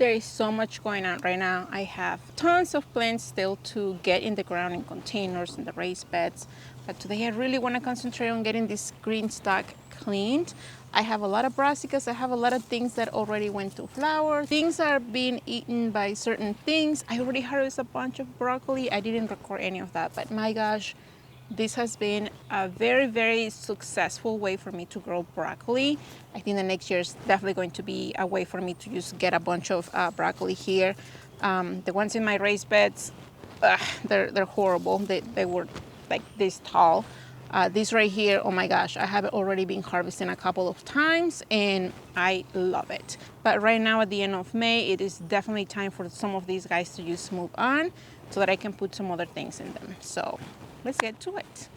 there is so much going on right now. I have tons of plants still to get in the ground in containers in the raised beds, but today I really want to concentrate on getting this green stock cleaned. I have a lot of brassicas. I have a lot of things that already went to flower. Things are being eaten by certain things. I already harvested a bunch of broccoli. I didn't record any of that, but my gosh, this has been a very, very successful way for me to grow broccoli. I think the next year is definitely going to be a way for me to just get a bunch of broccoli here. The ones in my raised beds, they're horrible. They were like this tall. This right here, oh my gosh, I have already been harvesting a couple of times and I love it. But right now at the end of May, it is definitely time for some of these guys to just move on so that I can put some other things in them. So let's get to it.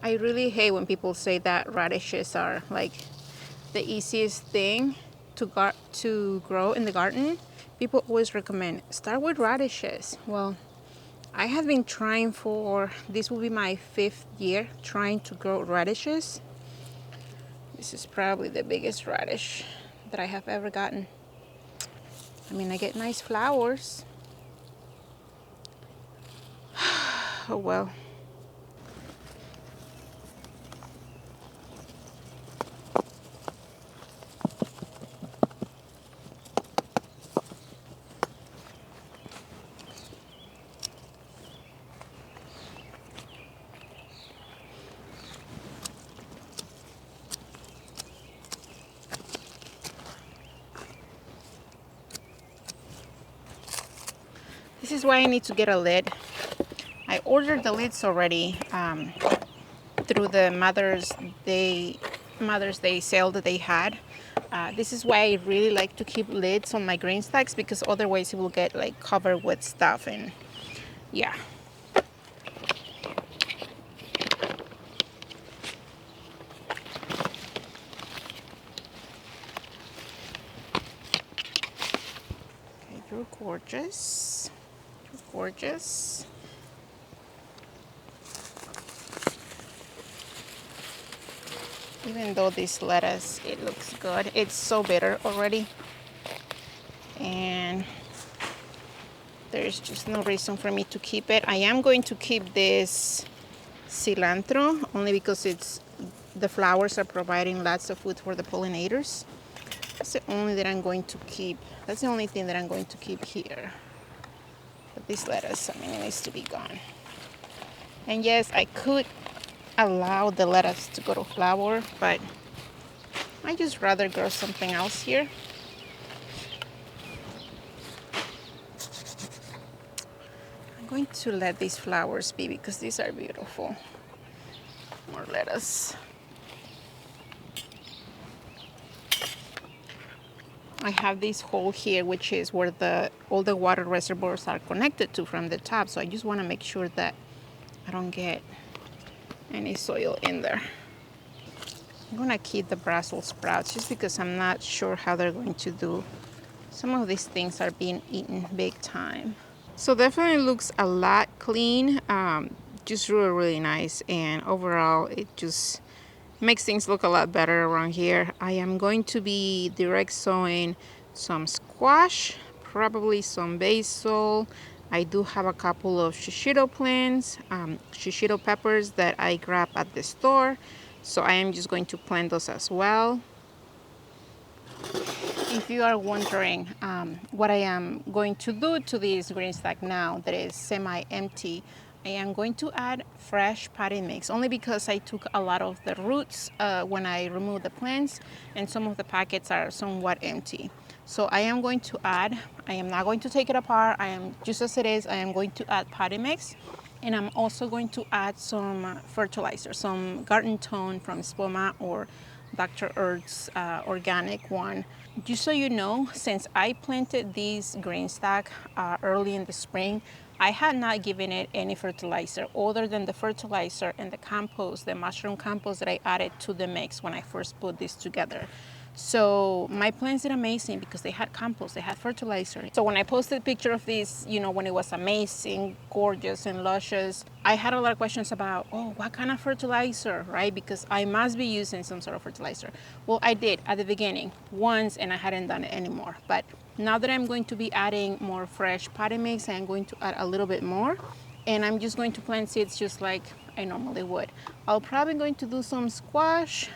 I really hate when people say that radishes are like the easiest thing to grow in the garden. People always recommend start with radishes. Well, I have been trying for, this will be my 5th year trying to grow radishes. This is probably the biggest radish that I have ever gotten. I mean, I get nice flowers. Oh well. This is why I need to get a lid. I ordered the lids already through the Mother's Day sale that they had. This is why I really like to keep lids on my green stacks, because otherwise it will get like covered with stuff and yeah. Okay, you're gorgeous. You're gorgeous. Even though this lettuce, it looks good, it's so bitter already. And there's just no reason for me to keep it. I am going to keep this cilantro only because the flowers are providing lots of food for the pollinators. That's the only that I'm going to keep. That's the only thing that I'm going to keep here. But this lettuce, I mean, it needs to be gone. And yes, I could allow the lettuce to go to flower, but I just rather grow something else here. I'm going to let these flowers be because these are beautiful. More lettuce. I have this hole here, which is where all the water reservoirs are connected to from the top. So I just want to make sure that I don't get any soil in there. I'm gonna keep the Brussels sprouts just because I'm not sure how they're going to do. Some of these things are being eaten big time. So definitely looks a lot clean, just really, really nice. And overall, it just makes things look a lot better around here. I am going to be direct sowing some squash, probably some basil. I do have a couple of shishito plants, shishito peppers that I grabbed at the store. So I am just going to plant those as well. If you are wondering what I am going to do to this green stack now that is semi-empty, I am going to add fresh potting mix, only because I took a lot of the roots when I removed the plants, and some of the packets are somewhat empty. So I am going to add, I am not going to take it apart, I am just as it is, I am going to add potting mix, and I'm also going to add some fertilizer, some garden tone from Spoma or Dr. Earth's organic one. Just so you know, since I planted this Greenstalk early in the spring, I had not given it any fertilizer other than the fertilizer and the compost, the mushroom compost that I added to the mix when I first put this together. So my plants did amazing because they had compost, they had fertilizer. So when I posted a picture of this, you know, when it was amazing, gorgeous and luscious, I had a lot of questions about, oh, what kind of fertilizer, right? Because I must be using some sort of fertilizer. Well, I did at the beginning once and I hadn't done it anymore. But now that I'm going to be adding more fresh potting mix, I'm going to add a little bit more. And I'm just going to plant seeds just like I normally would. I'll probably going to do some squash,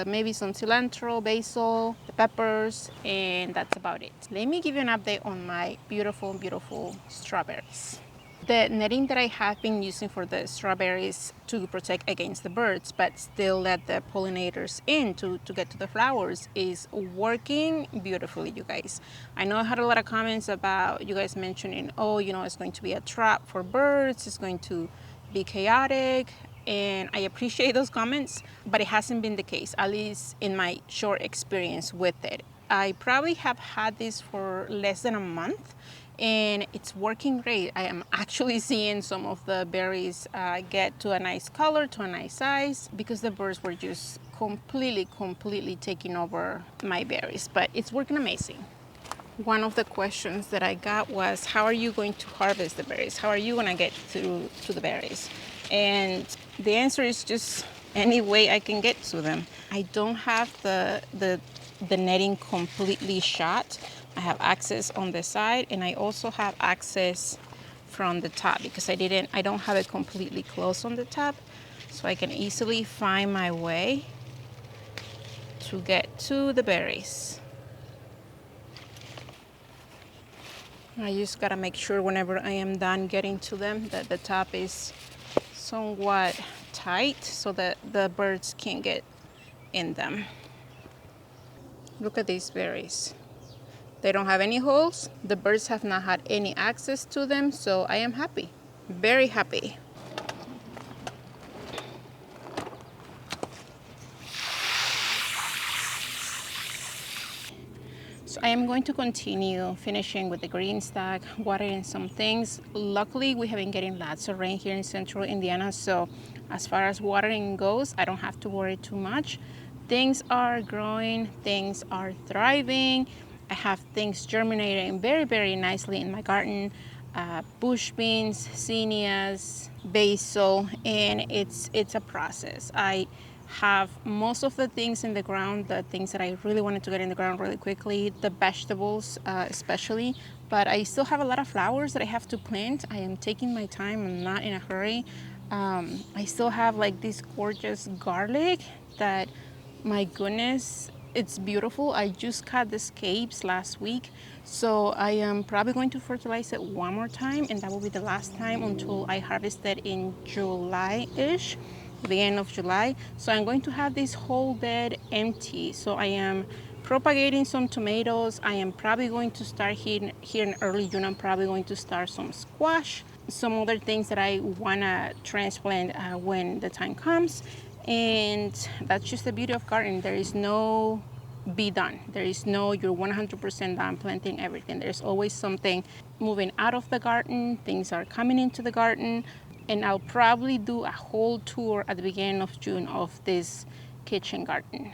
maybe some cilantro, basil, the peppers, and that's about it. Let me give you an update on my beautiful, beautiful strawberries. The netting that I have been using for the strawberries to protect against the birds, but still let the pollinators in to get to the flowers, is working beautifully, you guys. I know I had a lot of comments about you guys mentioning, oh, you know, it's going to be a trap for birds, it's going to be chaotic, and I appreciate those comments, but it hasn't been the case, at least in my short experience with it. I probably have had this for less than a month, and it's working great. I am actually seeing some of the berries get to a nice color, to a nice size, because the birds were just completely taking over my berries, but it's working amazing. One of the questions that I got was, how are you going to harvest the berries? How are you going to get through to the berries? And the answer is just any way I can get to them. I don't have the netting completely shut. I have access on the side, and I also have access from the top because I don't have it completely closed on the top, so I can easily find my way to get to the berries. I just gotta make sure whenever I am done getting to them that the top is somewhat tight so that the birds can get in them. Look at these berries. They don't have any holes. The birds have not had any access to them, so I am happy, very happy. So I am going to continue finishing with the Greenstalk, watering some things. Luckily, we have been getting lots of rain here in central Indiana, so as far as watering goes, I don't have to worry too much. Things are growing, things are thriving. I have things germinating very nicely in my garden. Bush beans, zinnias, basil, and it's a process. I have most of the things in the ground, the things that I really wanted to get in the ground really quickly, the vegetables especially, but I still have a lot of flowers that I have to plant. I am taking my time, I'm not in a hurry. I still have like this gorgeous garlic that, my goodness, it's beautiful. I just cut the scapes last week, so I am probably going to fertilize it one more time, and that will be the last time until I harvest it in July-ish, the end of July. So I'm going to have this whole bed empty. So I am propagating some tomatoes. I am probably going to start here in early June. I'm probably going to start some squash, some other things that I want to transplant when the time comes. And that's just the beauty of gardening. There is no be done. There is no you're 100% done planting everything. There's always something moving out of the garden. Things are coming into the garden. And I'll probably do a whole tour at the beginning of June of this kitchen garden.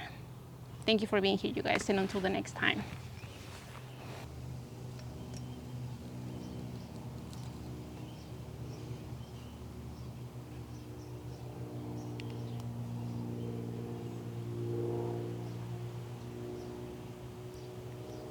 Thank you for being here, you guys, and until the next time.